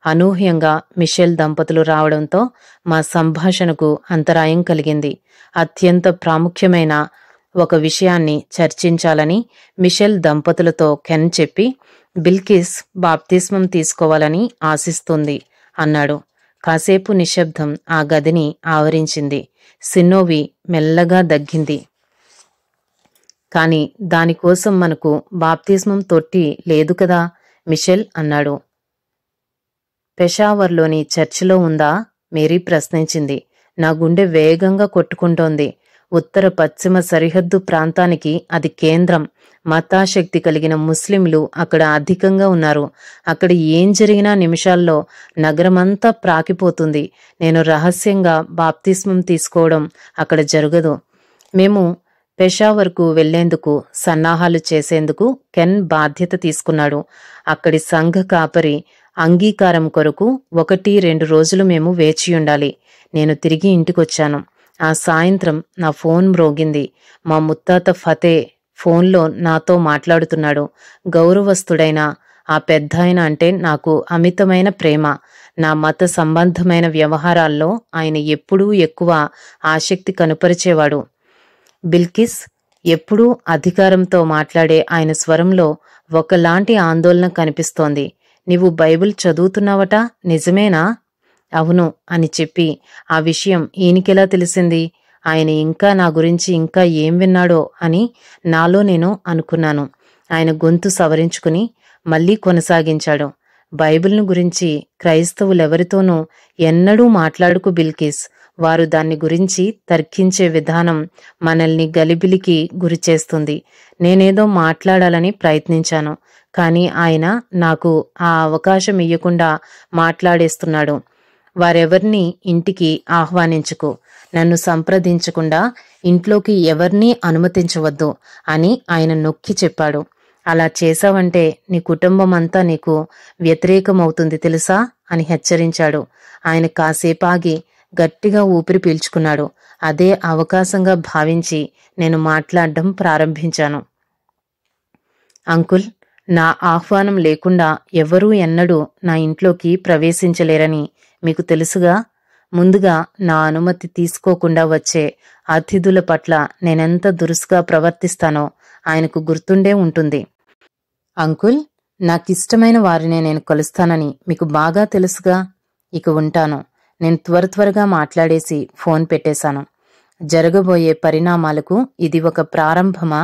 అనూహ్యంగా మిషెల్ దంపతులు రావడంతో మా సంభాషణకు అంతరాయం కలిగింది. అత్యంత ప్రాముఖ్యమైన ఒక విషయాన్ని చర్చించాలని మిషెల్ దంపతులతో కెన్ చెప్పి బిల్కిస్ బాప్తిస్మం తీసుకోవాలని ఆశిస్తుంది అన్నాడు. కాసేపు నిశ్శబ్దం ఆ గదిని ఆవరించింది. సిన్నోవి మెల్లగా దగ్గింది. కాని దానికోసం మనకు బాప్తిస్మం తొట్టి లేదు కదా, మిషెల్ అన్నాడు. పెషావర్లోని చర్చిలో ఉందా? మేరీ ప్రశ్నించింది. నా గుండె వేగంగా కొట్టుకుంటోంది. ఉత్తర పశ్చిమ సరిహద్దు ప్రాంతానికి అది కేంద్రం. మతాశక్తి కలిగిన ముస్లింలు అక్కడ అధికంగా ఉన్నారు. అక్కడ ఏం జరిగినా నిమిషాల్లో నగరమంతా ప్రాకిపోతుంది. నేను రహస్యంగా బాప్తిస్మం తీసుకోవడం అక్కడ జరగదు. మేము పెషావర్కు వెళ్లేందుకు సన్నాహాలు చేసేందుకు కెన్ బాధ్యత తీసుకున్నాడు. అక్కడి సంఘ కాపరి అంగీకారం కొరకు 1-2 రోజులు మేము వేచియుండాలి. నేను తిరిగి ఇంటికొచ్చాను. ఆ సాయంత్రం నా ఫోన్ మ్రోగింది. మా ముత్తాత ఫతే ఫోన్లో నాతో మాట్లాడుతున్నాడు. గౌరవస్తుడైన ఆ పెద్దాయన అంటే నాకు అమితమైన ప్రేమ. నా మత సంబంధమైన వ్యవహారాల్లో ఆయన ఎప్పుడూ ఎక్కువ ఆసక్తి కనుపరిచేవాడు. బిల్కిస్, ఎప్పుడూ అధికారంతో మాట్లాడే ఆయన స్వరంలో ఒకలాంటి ఆందోళన కనిపిస్తోంది. నీవు బైబిల్ చదువుతున్నావట, నిజమేనా? అవును అని చెప్పి, ఆ విషయం ఈయనకెలా తెలిసింది? ఆయన ఇంకా నా గురించి ఇంకా ఏం విన్నాడో అని నాలో నేను అనుకున్నాను. ఆయన గొంతు సవరించుకుని మళ్లీ కొనసాగించాడు. బైబిల్ను గురించి క్రైస్తవులెవరితోనూ ఎన్నడూ మాట్లాడుకు బిల్కిస్. వారు దాన్ని గురించి తర్కించే విధానం మనల్ని గలిబిలికి గురిచేస్తుంది. నేనేదో మాట్లాడాలని ప్రయత్నించాను, కానీ ఆయన నాకు ఆ అవకాశం ఇయ్యకుండా మాట్లాడేస్తున్నాడు. వారెవర్నీ ఇంటికి ఆహ్వానించుకు, నన్ను సంప్రదించకుండా ఇంట్లోకి ఎవర్నీ అనుమతించవద్దు అని ఆయన నొక్కి చెప్పాడు. అలా చేశావంటే నీ కుటుంబమంతా నీకు వ్యతిరేకమవుతుంది తెలుసా అని హెచ్చరించాడు. ఆయన కాసేపాగి గట్టిగా ఊపిరి పీల్చుకున్నాడు. అదే అవకాశంగా భావించి నేను మాట్లాడడం ప్రారంభించాను. అంకుల్, నా ఆహ్వానం లేకుండా ఎవరూ ఎన్నడూ నా ఇంట్లోకి ప్రవేశించలేరని మీకు తెలుసుగా. ముందుగా నా అనుమతి తీసుకోకుండా వచ్చే అతిథుల పట్ల నేనెంత దురుసుగా ప్రవర్తిస్తానో ఆయనకు గుర్తుండే ఉంటుంది. అంకుల్, నాకిష్టమైన వారినే నేను కలుస్తానని మీకు బాగా తెలుసుగా. ఇక ఉంటాను. నేను త్వరగా మాట్లాడేసి ఫోన్ పెట్టేశాను. జరగబోయే పరిణామాలకు ఇది ఒక ప్రారంభమా?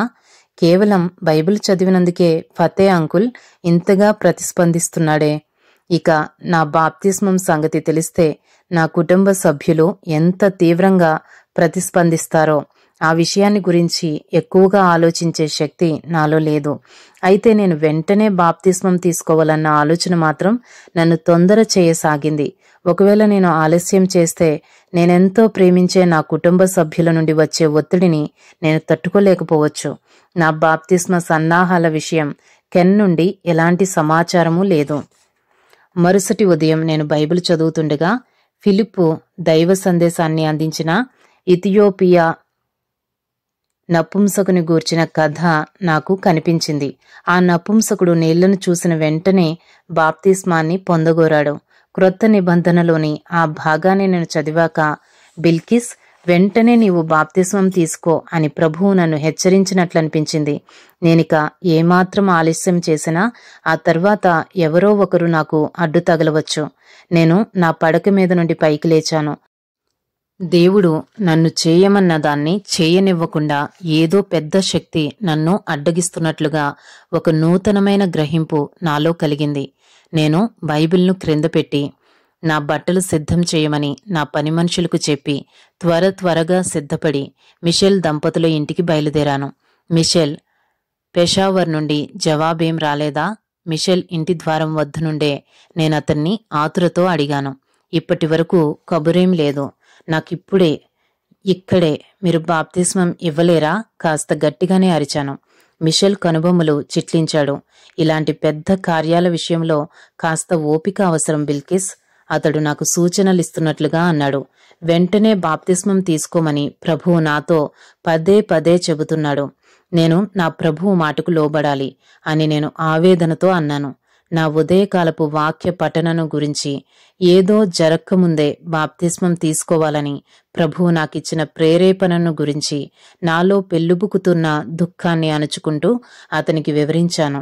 కేవలం బైబిల్ చదివినందుకే ఫతే అంకుల్ ఇంతగా ప్రతిస్పందిస్తున్నాడే. ఇక నా బాప్తిస్మం సంగతి తెలిస్తే నా కుటుంబ సభ్యులు ఎంత తీవ్రంగా ప్రతిస్పందిస్తారో ఆ విషయాన్ని గురించి ఎక్కువగా ఆలోచించే శక్తి నాలో లేదు. అయితే నేను వెంటనే బాప్తిస్మం తీసుకోవాలన్న ఆలోచన మాత్రం నన్ను తొందర చేయసాగింది. ఒకవేళ నేను ఆలస్యం చేస్తే నేనెంతో ప్రేమించే నా కుటుంబ సభ్యుల నుండి వచ్చే ఒత్తిడిని నేను తట్టుకోలేకపోవచ్చు. నా బాప్తిస్మ సన్నాహాల విషయం కెన్ నుండి ఎలాంటి సమాచారమూ లేదు. మరుసటి ఉదయం నేను బైబిల్ చదువుతుండగా ఫిలిప్పు దైవ సందేశాన్ని అందించిన ఇథియోపియా నపుంసకుని గూర్చిన కథ నాకు కనిపించింది. ఆ నపుంసకుడు నీళ్లను చూసిన వెంటనే బాప్తిస్మాన్ని పొందగోరాడు. క్రొత్త నిబంధనలోని ఆ భాగాన్ని నేను చదివాక, బిల్కిస్, వెంటనే నీవు బాప్తిస్మం తీసుకో అని ప్రభువు నన్ను హెచ్చరించినట్లనిపించింది. నేనిక ఏమాత్రం ఆలస్యం చేసినా ఆ తర్వాత ఎవరో ఒకరు నాకు అడ్డు తగలవచ్చు. నేను నా పడక మీద నుండి పైకి లేచాను. దేవుడు నన్ను చేయమన్న దాన్ని చేయనివ్వకుండా ఏదో పెద్ద శక్తి నన్ను అడ్డగిస్తున్నట్లుగా ఒక నూతనమైన గ్రహింపు నాలో కలిగింది. నేను బైబిల్ను క్రింద పెట్టి నా బట్టలు సిద్ధం చేయమని నా పని మనుషులకు చెప్పి త్వరగా సిద్ధపడి మిషెల్ దంపతుల ఇంటికి బయలుదేరాను. మిషెల్, పెషావర్ నుండి జవాబేం రాలేదా? మిషెల్ ఇంటి ద్వారం వద్ద నుండే నేనతన్ని ఆతురతో అడిగాను. ఇప్పటి వరకు కబురేం లేదు. నాకిప్పుడే ఇక్కడే మీరు బాప్తిస్మం ఇవ్వలేరా? కాస్త గట్టిగానే అరిచాను. మిషెల్ కనుబొమ్మలు చిట్లించాడు. ఇలాంటి పెద్ద కార్యాల విషయంలో కాస్త ఓపిక అవసరం బిల్కిస్. అతడు నాకు సూచనలిస్తున్నట్లుగా అన్నాడు. వెంటనే బాప్తిస్మం తీసుకోమని ప్రభువు నాతో పదే చెబుతున్నాడు. నేను నా ప్రభువు మాటకు లోబడాలి అని నేను ఆవేదనతో అన్నాను. నా ఉదయకాలపు వాక్య పఠనను గురించి ఏదో జరక్కముందే బాప్తిస్మం తీసుకోవాలని ప్రభువు నాకిచ్చిన ప్రేరేపణను గురించి నాలో పెళ్ళుబుకుతున్న దుఃఖాన్ని అణుచుకుంటూ అతనికి వివరించాను.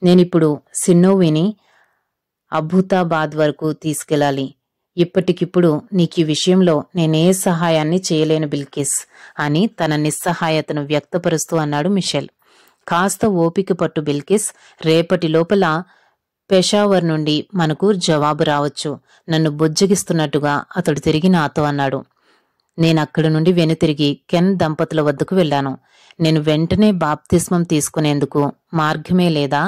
నేనిప్పుడు సిన్నోవిని అబూతాబాద్ వరకు తీసుకెళ్ళాలి. ఇప్పటికిప్పుడు నీకీ విషయంలో నేనే సహాయాన్ని చేయలేను బిల్కిస్ అని తన నిస్సహాయతను వ్యక్తపరుస్తూ అన్నాడు మిషెల్. కాస్త ఓపిక పట్టు బిల్కిస్, రేపటి లోపల పెషావర్ నుండి మనకు జవాబు రావచ్చు. నన్ను బుజ్జగిస్తున్నట్టుగా అతడు తిరిగి నాతో అన్నాడు. నేనక్కడి నుండి వెనుతిరిగి కెన్ దంపతుల వద్దకు వెళ్లాను. నేను వెంటనే బాప్తిస్మం తీసుకునేందుకు మార్గమే లేదా?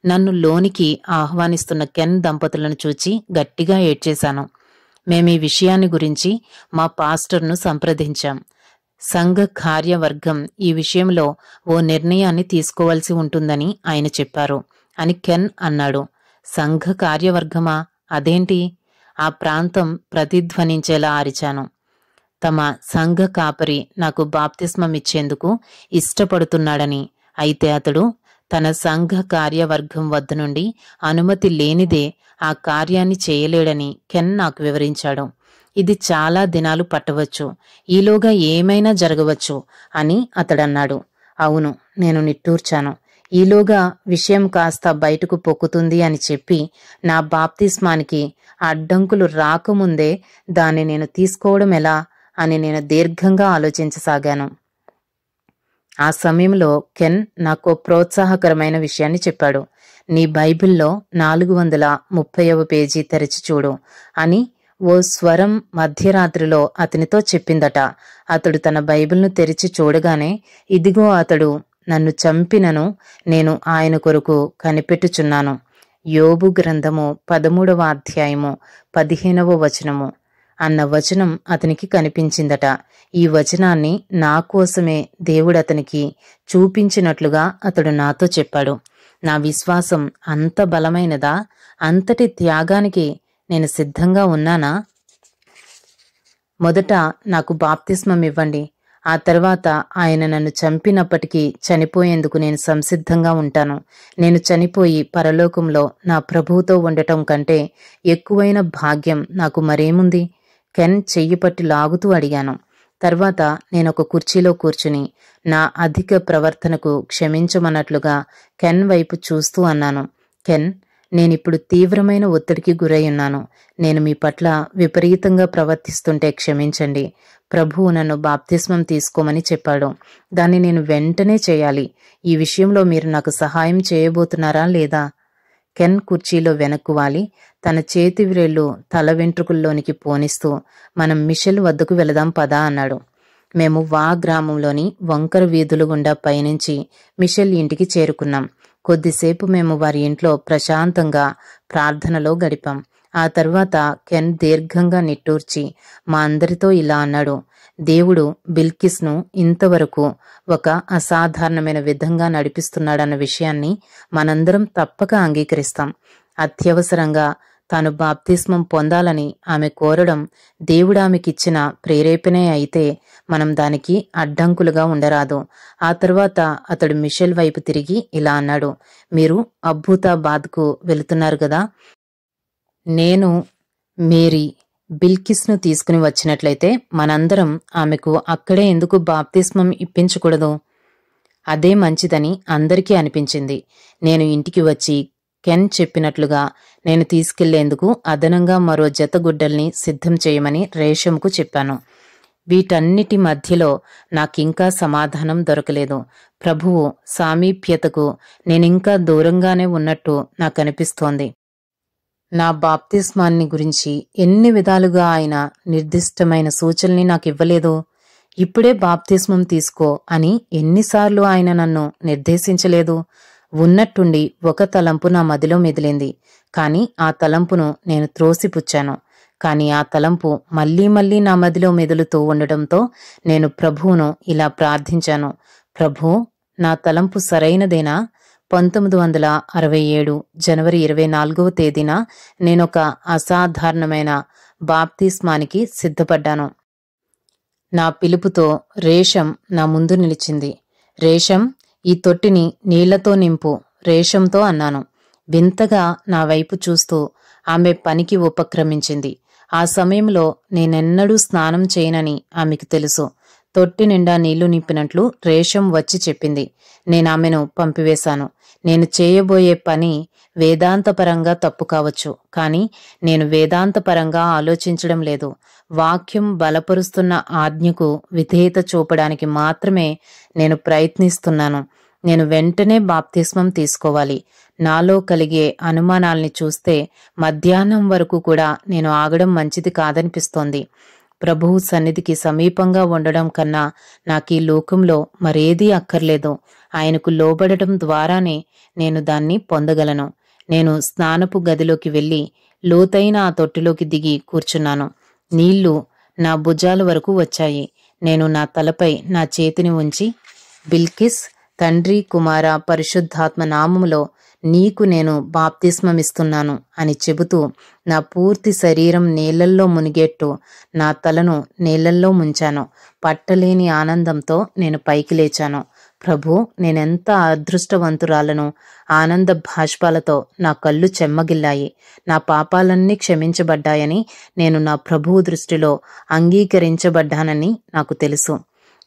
నన్ను లోనికి ఆహ్వానిస్తున్న కెన్ దంపతులను చూచి గట్టిగా ఏడ్చేశాను. మేమీ విషయాన్ని గురించి మా పాస్టర్ను సంప్రదించాం. సంఘ కార్యవర్గం ఈ విషయంలో ఓ నిర్ణయాన్ని తీసుకోవాల్సి ఉంటుందని ఆయన చెప్పారు అని కెన్ అన్నాడు. సంఘ కార్యవర్గమా? అదేంటి? ఆ ప్రాంతం ప్రతిధ్వనించేలా అరిచాను. తమ సంఘ కాపరి నాకు బాప్తిస్మం ఇచ్చేందుకు ఇష్టపడుతున్నాడని, అయితే అతడు తన సంఘ కార్యవర్గం వద్ద నుండి అనుమతి లేనిదే ఆ కార్యాన్ని చేయలేడని కెన్ నాకు వివరించాడు. ఇది చాలా దినాలు పట్టవచ్చు, ఈలోగా ఏమైనా జరగవచ్చు అని అతడన్నాడు. అవును, నేను నిట్టూర్చాను. ఈలోగా విషయం కాస్త బయటకు పొక్కుతుంది అని చెప్పి నా బాప్తిస్మానికి అడ్డంకులు రాకముందే దాన్ని నేను తీసుకోవడం ఎలా అని నేను దీర్ఘంగా ఆలోచించసాగాను. ఆ సమయంలో కెన్ నాకు ప్రోత్సాహకరమైన విషయాన్ని చెప్పాడు. నీ బైబిల్లో 430వ పేజీ తెరిచి చూడు అని ఓ స్వరం మధ్యరాత్రిలో అతనితో చెప్పిందట. అతడు తన బైబిల్ను తెరిచి చూడగానే, ఇదిగో అతడు నన్ను చంపినను నేను ఆయన కొరకు కనిపెట్టుచున్నాను. యోబు గ్రంథము 13వ అధ్యాయము 15వ వచనము అన్న వచనం అతనికి కనిపించిందట. ఈ వచనాన్ని నా కోసమే దేవుడతనికి చూపించినట్లుగా అతడు నాతో చెప్పాడు. నా విశ్వాసం అంత బలమైనదా? అంతటి త్యాగానికి నేను సిద్ధంగా ఉన్నానా? మొదట నాకు బాప్తిస్మం ఇవ్వండి. ఆ తర్వాత ఆయన నన్ను చంపినప్పటికీ చనిపోయేందుకు నేను సంసిద్ధంగా ఉంటాను. నేను చనిపోయి పరలోకంలో నా ప్రభువుతో ఉండటం కంటే ఎక్కువైన భాగ్యం నాకు మరేముంది? కెన్ చెయ్యి పట్టి లాగుతూ అడిగాను. తర్వాత నేనొక కుర్చీలో కూర్చుని నా అధిక ప్రవర్తనకు క్షమించమన్నట్లుగా కెన్ వైపు చూస్తూ అన్నాను. కెన్, నేనిప్పుడు తీవ్రమైన ఒత్తిడికి గురయ్యున్నాను. నేను మీ పట్ల విపరీతంగా ప్రవర్తిస్తుంటే క్షమించండి. ప్రభువు నన్ను బాప్తిస్మం తీసుకోమని చెప్పాడు. దాన్ని నేను వెంటనే చేయాలి. ఈ విషయంలో మీరు నాకు సహాయం చేయబోతున్నారా లేదా? కెన్ కుర్చీలో వెనక్కు వాలి తన చేతి వ్రేళ్లు తల వెంట్రుకల్లోనికి పోనిస్తూ, మనం మిషెల్ వద్దకు వెళదాం పదా అన్నాడు. మేము వా గ్రామంలోని వంకర వీధులు గుండా పయనించి మిషెల్ ఇంటికి చేరుకున్నాం. కొద్దిసేపు మేము వారి ఇంట్లో ప్రశాంతంగా ప్రార్థనలో గడిపాం. ఆ తర్వాత కెన్ దీర్ఘంగా నిట్టూర్చి మా అందరితో ఇలా అన్నాడు. దేవుడు బిల్కిస్ను ఇంతవరకు ఒక అసాధారణమైన విధంగా నడిపిస్తున్నాడన్న విషయాన్ని మనందరం తప్పక అంగీకరిస్తాం. అత్యవసరంగా తాను బాప్తిస్మం పొందాలని ఆమె కోరడం దేవుడామెకిచ్చిన ప్రేరేపణే అయితే మనం దానికి అడ్డంకులుగా ఉండరాదు. ఆ తర్వాత అతడు మిషెల్ వైపు తిరిగి ఇలా అన్నాడు. మీరు అబూతాబాద్కు వెళుతున్నారు కదా? నేను మేరీ బిల్కిస్ను తీసుకుని వచ్చినట్లయితే మనందరం ఆమెకు అక్కడే ఎందుకు బాప్తిస్మం ఇప్పించకూడదు? అదే మంచిదని అందరికీ అనిపించింది. నేను ఇంటికి వచ్చి కెన్ చెప్పినట్లుగా నేను తీసుకెళ్లేందుకు అదనంగా మరో జత గుడ్డల్ని సిద్ధం చేయమని రేషంకు చెప్పాను. వీటన్నిటి మధ్యలో నాకింకా సమాధానం దొరకలేదు. ప్రభువు సామీప్యతకు నేనింకా దూరంగానే ఉన్నట్టు నాకనిపిస్తోంది. నా బాప్తిస్మాన్ని గురించి ఎన్ని విధాలుగా ఆయన నిర్దిష్టమైన సూచనల్ని నాకివ్వలేదు. ఇప్పుడే బాప్తిస్మం తీసుకో అని ఎన్నిసార్లు ఆయన నన్ను నిర్దేశించలేదు. ఉన్నట్టుండి ఒక తలంపు నా మదిలో మెదిలింది. కాని ఆ తలంపును నేను త్రోసిపుచ్చాను. కాని ఆ తలంపు మళ్లీ మళ్లీ నా మదిలో మెదులుతూ ఉండడంతో నేను ప్రభువును ఇలా ప్రార్థించాను. ప్రభూ, నా తలంపు సరైనదేనా? 1967 జనవరి 24వ తేదీన నేనొక అసాధారణమైన బాప్తిస్మానికి సిద్ధపడ్డాను. నా పిలుపుతో రేషం నా ముందు నిలిచింది. రేషం, ఈ తొట్టిని నీళ్లతో నింపు రేషంతో అన్నాను. వింతగా నా వైపు చూస్తూ ఆమె పనికి ఉపక్రమించింది. ఆ సమయంలో నేనెన్నడూ స్నానం చేయనని ఆమెకు తెలుసు. తొట్టి నిండా నీళ్లు నింపినట్లు రేషం వచ్చి చెప్పింది. నేనామెను పంపివేశాను. నేను చేయబోయే పని వేదాంతపరంగా తప్పు కావచ్చు, కానీ నేను వేదాంతపరంగా ఆలోచించడం లేదు. వాక్యం బలపరుస్తున్న ఆజ్ఞకు విధేయత చూపడానికి మాత్రమే నేను ప్రయత్నిస్తున్నాను. నేను వెంటనే బాప్తిస్మం తీసుకోవాలి. నాలో కలిగే అనుమానాల్ని చూస్తే మధ్యాహ్నం వరకు కూడా నేను ఆగడం మంచిది కాదనిపిస్తోంది. ప్రభువు సన్నిధికి సమీపంగా ఉండడం కన్నా నాకీ లోకంలో మరేదీ అక్కర్లేదు. ఆయనకు లోబడటం ద్వారానే నేను దాన్ని పొందగలను. నేను స్నానపు గదిలోకి వెళ్లి లోతైన ఆ తొట్టిలోకి దిగి కూర్చున్నాను. నీళ్లు నా భుజాల వరకు వచ్చాయి. నేను నా తలపై నా చేతిని ఉంచి, బిల్కిస్, తండ్రి, కుమార, పరిశుద్ధాత్మ నామములో నీకు నేను బాప్తిస్మమిస్తున్నాను అని చెబుతూ నా పూర్తి శరీరం నీళ్లల్లో మునిగేట్టు నా తలను నీళ్లల్లో ముంచాను. పట్టలేని ఆనందంతో నేను పైకి లేచాను. ప్రభు, నేనెంత అదృష్టవంతురాలను! ఆనంద భాష్పాలతో నా కళ్ళు చెమ్మగిల్లాయి. నా పాపాలన్నీ క్షమించబడ్డాయని, నేను నా ప్రభువు దృష్టిలో అంగీకరించబడ్డానని నాకు తెలుసు.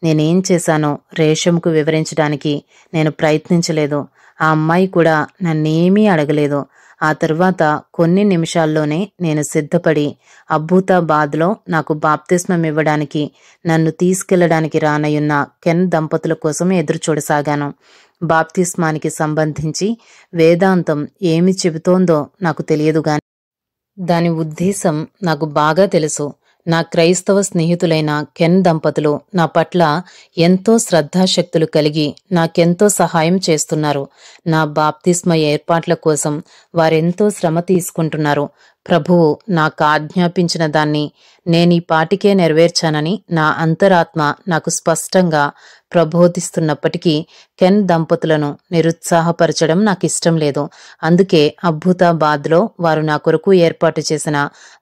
నేనేం చేశానో రేషంకు వివరించడానికి నేను ప్రయత్నించలేదు. ఆ అమ్మాయి కూడా నన్నేమీ అడగలేదు. ఆ తర్వాత కొన్ని నిమిషాల్లోనే నేను సిద్ధపడి అబ్బూతాబాద్లో నాకు బాప్తిస్మం ఇవ్వడానికి నన్ను తీసుకెళ్లడానికి రానయున్న కెన్ దంపతుల కోసం ఎదురుచూడసాగాను. బాప్తిస్మానికి సంబంధించి వేదాంతం ఏమి చెబుతోందో నాకు తెలియదు గాని దాని ఉద్దేశం నాకు బాగా తెలుసు. నా క్రైస్తవ స్నేహితులైన కెన్ దంపతులు నా పట్ల ఎంతో శ్రద్ధాశక్తులు కలిగి నాకెంతో సహాయం చేస్తున్నారు. నా బాప్తిస్మ ఏర్పాట్ల కోసం వారెంతో శ్రమ తీసుకుంటున్నారు. ప్రభువు నాకు ఆజ్ఞాపించిన దాన్ని నేనీ పాటికే నెరవేర్చానని నా అంతరాత్మ నాకు స్పష్టంగా ప్రబోధిస్తున్నప్పటికీ కెన్ దంపతులను నిరుత్సాహపరచడం నాకిష్టం లేదు. అందుకే అబ్బూతాబాద్లో వారు నా కొరకు ఏర్పాటు చేసిన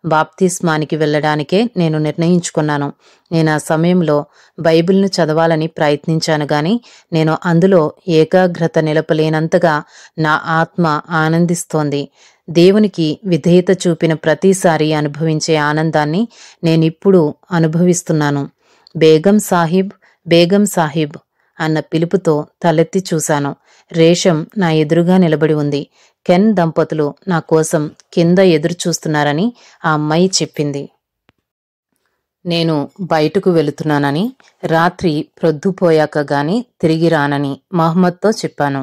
బాప్తిస్మానికి వెళ్లడానికే నేను నిర్ణయించుకున్నాను. నేను ఆ సమయంలో బైబిల్ను చదవాలని ప్రయత్నించాను గాని నేను అందులో ఏకాగ్రత నిలపలేనంతగా నా ఆత్మ ఆనందిస్తోంది. దేవునికి విధేయత చూపిన ప్రతిసారి అనుభవించే ఆనందాన్ని నేనిప్పుడు అనుభవిస్తున్నాను. బేగం సాహిబ్, బేగం సాహిబ్ అన్న పిలుపుతో తలెత్తి చూశాను. రేషం నా ఎదురుగా నిలబడి ఉంది. కెన్ దంపతులు నా కోసం కింద ఎదురు చూస్తున్నారని ఆ అమ్మాయి చెప్పింది. నేను బయటకు వెళుతున్నానని, రాత్రి ప్రొద్దుపోయాక గాని తిరిగి రానని మహమ్మద్తో చెప్పాను.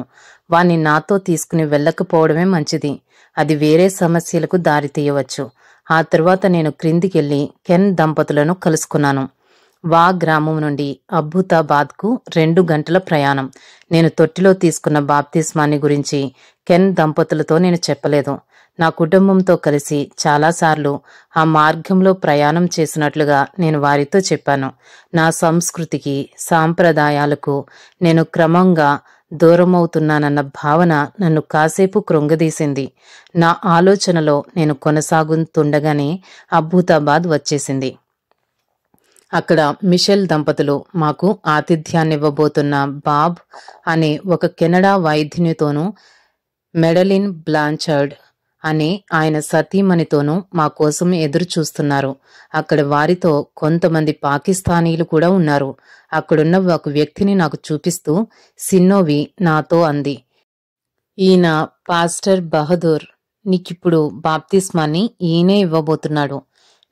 వాణ్ణి నాతో తీసుకుని వెళ్ళకపోవడమే మంచిది. అది వేరే సమస్యలకు దారితీయవచ్చు. ఆ తరువాత నేను క్రిందికెళ్లి కెన్ దంపతులను కలుసుకున్నాను. వా గ్రామం నుండి అబ్బూతాబాద్కు 2 గంటల ప్రయాణం. నేను తొట్టిలో తీసుకున్న బాప్తిస్మాన్ని గురించి కెన్ దంపతులతో నేను చెప్పలేదు. నా కుటుంబంతో కలిసి చాలాసార్లు ఆ మార్గంలో ప్రయాణం చేసినట్లుగా నేను వారితో చెప్పాను. నా సంస్కృతికి, సాంప్రదాయాలకు నేను క్రమంగా దూరమవుతున్నానన్న భావన నన్ను కాసేపు కృంగదీసింది. నా ఆలోచనలో నేను కొనసాగుతుండగానే అబ్బూతాబాద్ వచ్చేసింది. అక్కడ మిషెల్ దంపతులు మాకు ఆతిథ్యాన్నివ్వబోతున్న బాబ్ అనే ఒక కెనడా వైద్యునితోనూ, మెడలిన్ బ్లాంచర్డ్ అనే ఆయన సతీమణితోనూ మా కోసం ఎదురు చూస్తున్నారు. అక్కడ వారితో కొంతమంది పాకిస్తానీలు కూడా ఉన్నారు. అక్కడున్న ఒక వ్యక్తిని నాకు చూపిస్తూ సిన్నోవి నాతో అంది, ఈయన పాస్టర్ బహదూర్. నీకిప్పుడు బాప్తిస్మాన్ని ఈయనే ఇవ్వబోతున్నాడు.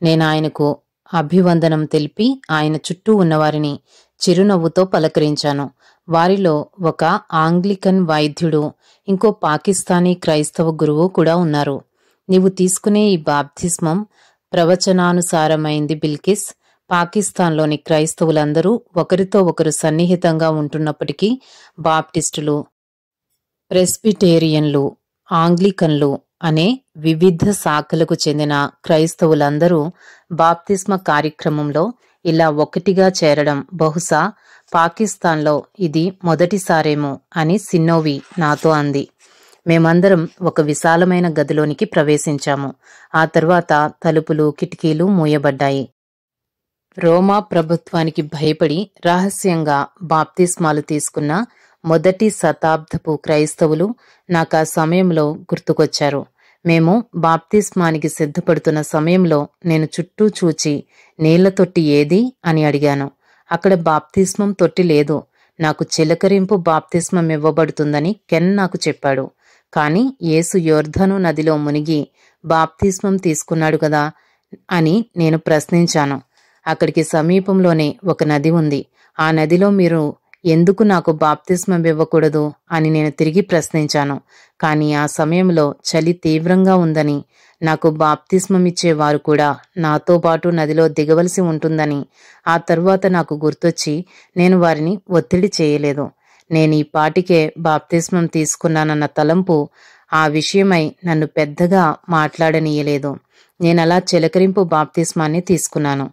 నేను ఆయనకు అభివందనం తెలిపి ఆయన చుట్టూ ఉన్నవారిని చిరునవ్వుతో పలకరించాను. వారిలో ఒక ఆంగ్లికన్ వైద్యుడు, ఇంకో పాకిస్తానీ క్రైస్తవ గురువు కూడా ఉన్నారు. నీవు తీసుకునే ఈ బాప్తిస్మం ప్రవచనానుసారమైంది బిల్కిస్. పాకిస్తాన్లోని క్రైస్తవులందరూ ఒకరితో ఒకరు సన్నిహితంగా ఉంటున్నప్పటికీ బాప్టిస్టులు, ప్రెస్బిటేరియన్లు, ఆంగ్లికన్లు అనే వివిధ శాఖలకు చెందిన క్రైస్తవులందరూ బాప్తిస్మ కార్యక్రమంలో ఇలా ఒకటిగా చేరడం బహుశా పాకిస్తాన్లో ఇది మొదటిసారేమో అని సిన్నోవి నాతో అంది. మేమందరం ఒక విశాలమైన గదిలోనికి ప్రవేశించాము. ఆ తర్వాత తలుపులు, కిటికీలు మూయబడ్డాయి. రోమా ప్రభుత్వానికి భయపడి రహస్యంగా బాప్తిస్మాలు తీసుకున్న మొదటి శతాబ్దపు క్రైస్తవులు నాకు ఆ సమయంలో గుర్తుకొచ్చారు. మేము బాప్తిస్మానికి సిద్ధపడుతున్న సమయంలో నేను చుట్టూ చూచి నీళ్ల తొట్టి ఏది అని అడిగాను. అక్కడ బాప్తిస్మం తొట్టి లేదు. నాకు చిలకరింపు బాప్తిస్మం ఇవ్వబడుతుందని కెన్ నాకు చెప్పాడు. కాని యేసు యోర్దాను నదిలో మునిగి బాప్తిస్మం తీసుకున్నాడు కదా అని నేను ప్రశ్నించాను. అక్కడికి సమీపంలోనే ఒక నది ఉంది. ఆ నదిలో మీరు ఎందుకు నాకు బాప్తిస్మం ఇవ్వకూడదు అని నేను తిరిగి ప్రశ్నించాను. కానీ ఆ సమయంలో చలి తీవ్రంగా ఉందని, నాకు బాప్తిస్మం ఇచ్చేవారు కూడా నాతో పాటు నదిలో దిగవలసి ఉంటుందని ఆ తరువాత నాకు గుర్తొచ్చి నేను వారిని ఒత్తిడి చేయలేదు. నేను ఈ పాటికే బాప్తిస్మం తీసుకున్నానన్న తలంపు ఆ విషయమై నన్ను పెద్దగా మాట్లాడనీయలేదు. నేనలా చిలకరింపు బాప్తిస్మాన్ని తీసుకున్నాను.